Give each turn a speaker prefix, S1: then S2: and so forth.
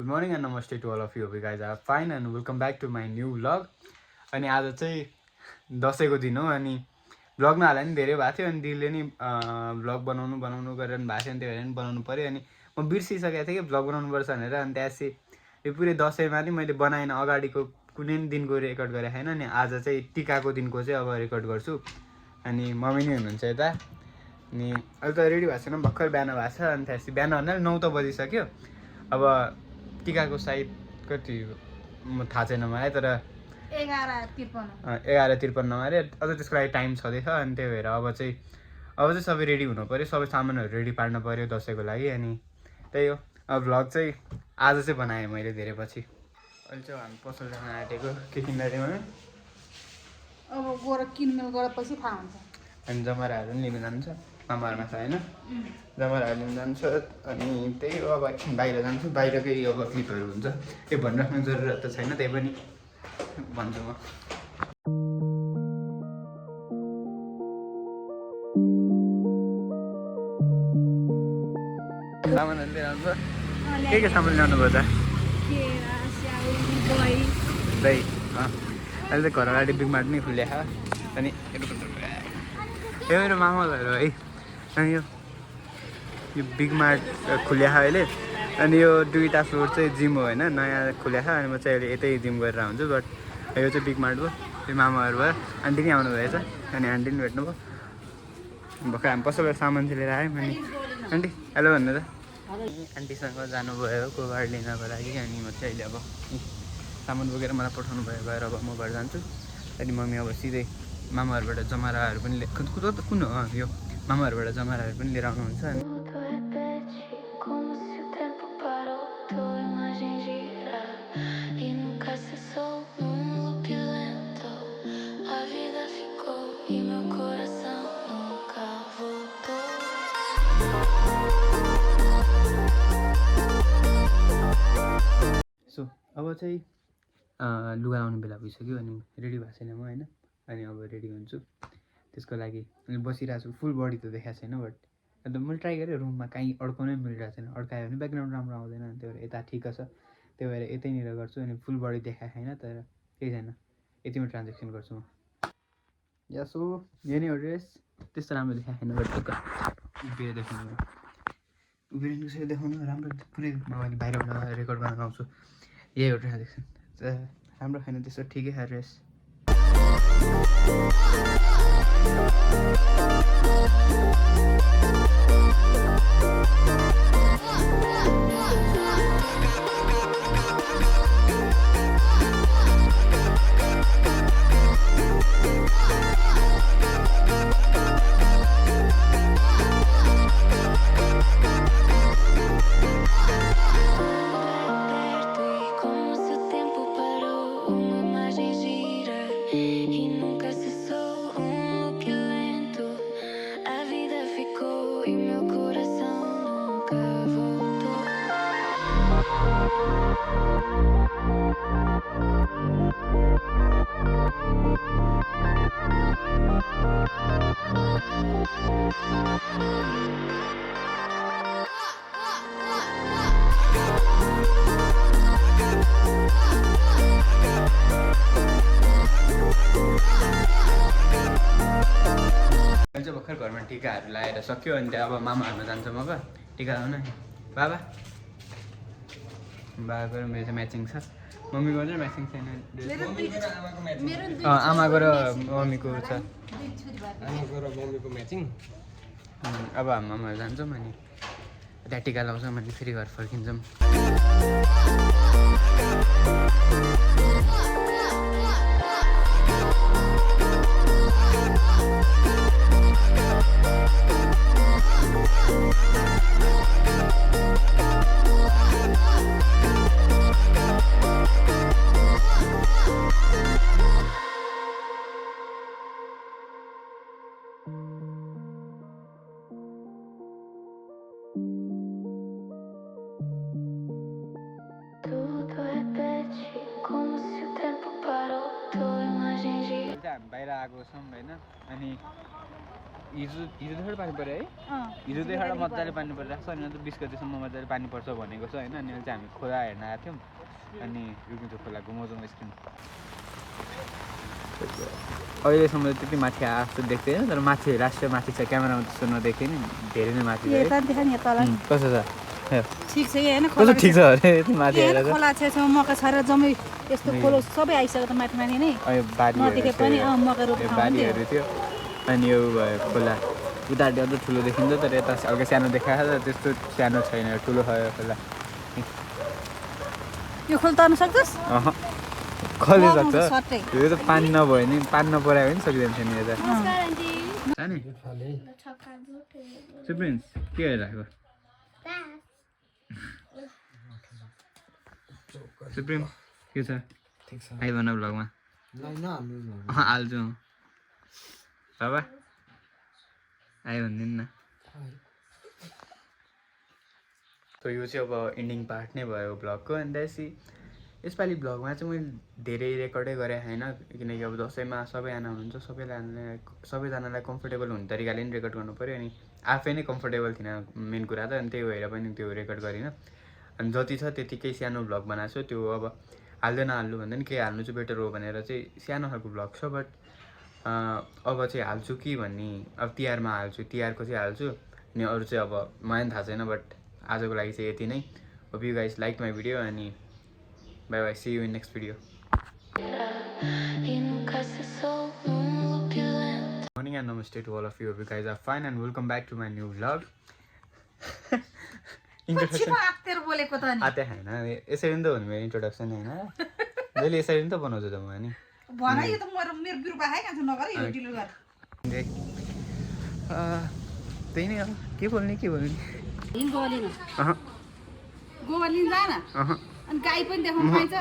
S1: morning and namaste to all of you. Hope you guys are fine and welcome back to my new vlog. अनि आज चाहिँ दसैँको दिन हो अनि भ्लगमा हाल्दा नि धेरै भएको थियो अनि दिदीले नि भ्लग बनाउनु गरेर भएको थियो अनि त्यही भएर नि बनाउनु पऱ्यो अनि म बिर्सिसकेको थिएँ कि भ्लग बनाउनुपर्छ भनेर अनि त्यसपछि यो पुरै दसैँमा नि मैले बनाएन अगाडिको कुनै पनि दिनको रेकर्ड गरेको छैन अनि आज चाहिँ टिकाको दिनको चाहिँ अब रेकर्ड गर्छु अनि मम्मी नै हुनुहुन्छ यता अनि अहिले त रेडी भएको छैन भर्खर बिहान भएको छ अनि त्यसपछि बिहान भन्दा 9 त बजिसक्यो अब टिकाको सायद कति थाहा छैन मलाई तर 11:53 अरे अझ त्यसको लागि टाइम छँदैछ अनि त्यही भएर अब चाहिँ सबै रेडी हुनु पऱ्यो सबै सामानहरू रेडी पार्नु पऱ्यो दसैँको लागि अनि त्यही हो अब भ्लग चाहिँ आज चाहिँ बनाएँ मैले धेरै पछि अहिले चाहिँ हामी पसल जान आँटेको के किन्दा थियौँ
S2: अब गएर किनमेल गरेपछि थाहा हुन्छ
S1: अनि जमराहरू पनि लिनु जान्छ मामाहरूमा छ होइन जमराहरू लिनु जान्छ अनि त्यही हो अब एकछिन बाहिर जान्छु बाहिरकै अब क्लिपहरू हुन्छ त्यो भनिराख्नु जरुरत त छैन त्यही पनि भन्छु म सामानहरू लिएर आउँछ के सामान ल्याउनु पर्छ दही अहिले चाहिँ घर अगाडि बिग मार्ट नै खुलेको छ अनि यो मेरो मामाहरू है अनि यो बिग मार्ट खुलेको छ अहिले अनि यो दुईवटा फ्लोर चाहिँ जिम हो होइन नयाँ खुलेको छ अनि म चाहिँ अहिले यतै जिम गरेर हुन्छु बट यो चाहिँ बिग मार्ट भयो यो मामाहरू भयो आन्टी नै आउनु भएछ अनि आन्टी पनि भेट्नुभयो भर्खर हामी पसलबाट सामान चाहिँ लिएर आयौँ अनि आन्टी हेलो भन्नु त आन्टीसँग जानुभयो कोबाट लिनको लागि अनि म चाहिँ अहिले अब सामान बोकेर मलाई पठाउनु भयो भएर अब म घर जान्छु अनि मम्मी अब सिधै मामाहरूबाट जमराहरू पनि कुन हो यो मामाहरूबाट जमराहरू पनि लिएर आउनुहुन्छ अनि सो अब चाहिँ लुगा लाउने बेला भइसक्यो अनि रेडी भएको छैन म होइन अनि अब रेडी हुन्छु त्यसको लागि अनि बसिरहेको छु फुल बडी त देखाएको छैन बट अन्त मैले ट्राई गरेँ रुममा कहीँ अड्काउनै मिलिरहेको छैन अड्कायो भने ब्याकग्राउन्ड राम्रो आउँदैन अनि त्यही भएर यता ठिक छ त्यही भएर यतैनिर गर्छु अनि फुल बडी देखाएको छैन तर केही छैन यतिमा ट्रान्जेक्सन गर्छु म या सो यो नै हो ड्रेस त्यस्तो राम्रो देखाएको छैन बट उभिएर देखाउनु उभिएर कसरी देखाउनु राम्रो पुरै म अनि बाहिरबाट रेकर्ड गर्न आउँछु यही हो ट्रान्जेक्सन राम्रो छैन त्यस्तो ठिकै छ ड्रेस अहिले चाहिँ भर्खर घरमा टिकाहरू लगाएर सक्यो अनि त्यहाँ अब मामाहरूमा जान्छ म अब टिका लाउन बाबा बाबाको र मेरो चाहिँ म्याचिङ छ मम्मीको चाहिँ म्याचिङ छैन आमाको र मम्मीको छ
S3: आमाको र मम्मीको म्याचिङ
S1: अब हामी मामाहरू जान्छौँ अनि त्यहाँ टिका लाउँछौँ अनि फेरि घर फर्किन्छौँ हामी बाहिर आएको छौँ होइन अनि हिजोदेखि पानी पऱ्यो है हिजोदेखि मजाले पानी परिरहेको छ अनि अन्त 20 गतिसम्म मजाले पानी पर्छ भनेको छ होइन अनि अहिले चाहिँ हामी खोला हेर्न आएको थियौँ अनि रुकुमचोक खोलाको मजामा स्क्रिन अहिलेसम्म त्यति माथि आएको देख्दैन तर माथि राष्ट्र माथि छ क्यामेरामा त्यस्तो नदेखेँ नि धेरै नै माथि कसो छ
S2: ठिक छ कि होइन
S1: कस्तो ठिक छ अरे यति माथि हेरेर
S2: खोला छेउछाउमा मकै छरेर जम्मै यस्तो खोलो सबै आइसक्यो त माथि माथि नै नदेखे पनि मकै रोप्नु
S1: बारीहरू थियो अनि यो भयो खोला उतापट्टि अझ ठुलो देखिन्छ तर यता हल्का सानो देखाएको छ त्यस्तो सानो छैन ठुलो भयो खोला
S2: यो खोल तर्न सक्छस्
S1: कसले सक्छ यो त पानी नभयो नि पानी नपरायो भने सक्दैन थियो नि यता प्रिन्स के हेरिरहेको सुप्रिम के छ
S3: ठिक छ
S1: आइ भन भ्लगमा हाल्छु बाबा आयो भनिदिनु न सो यो चाहिँ अब इन्डिङ पार्ट नै भयो भ्लगको अनि त्यसपछि यसपालि भ्लगमा चाहिँ मैले धेरै रेकर्डै गरेँ होइन किनकि अब दसैँमा सबैजना हुनुहुन्छ सबैजनालाई कम्फोर्टेबल हुने तरिकाले नि रेकर्ड गर्नु पऱ्यो अनि आफै नै कम्फोर्टेबल थिएन मेन कुरा त अनि त्यही भएर पनि त्यो रेकर्ड गरिनँ अनि जति छ त्यतिकै सानो भ्लग बनाएको छु त्यो अब हाल्नु भन्दा नि केही हाल्नु चाहिँ बेटर हो भनेर चाहिँ सानो खालको भ्लग छ बट अब चाहिँ हाल्छु कि भन्ने अब तिहारमा हाल्छु तिहारको चाहिँ हाल्छु अनि अरू चाहिँ अब मलाई पनि थाहा छैन बट आजको लागि चाहिँ यति नै hope you guys like my video अनि bye bye see you in next video morning and namaste to all of you hope you guys are fine and welcome back to my new vlog introduction आते होइन यसरी नि त हो नि मेरो introduction होइन जहिले यसरी नि त बनाउँछु त म नि त्यही नै हो के बोल्ने
S2: गोवा लिन जान अनि गाई पनि देखाउनु पाइन्छ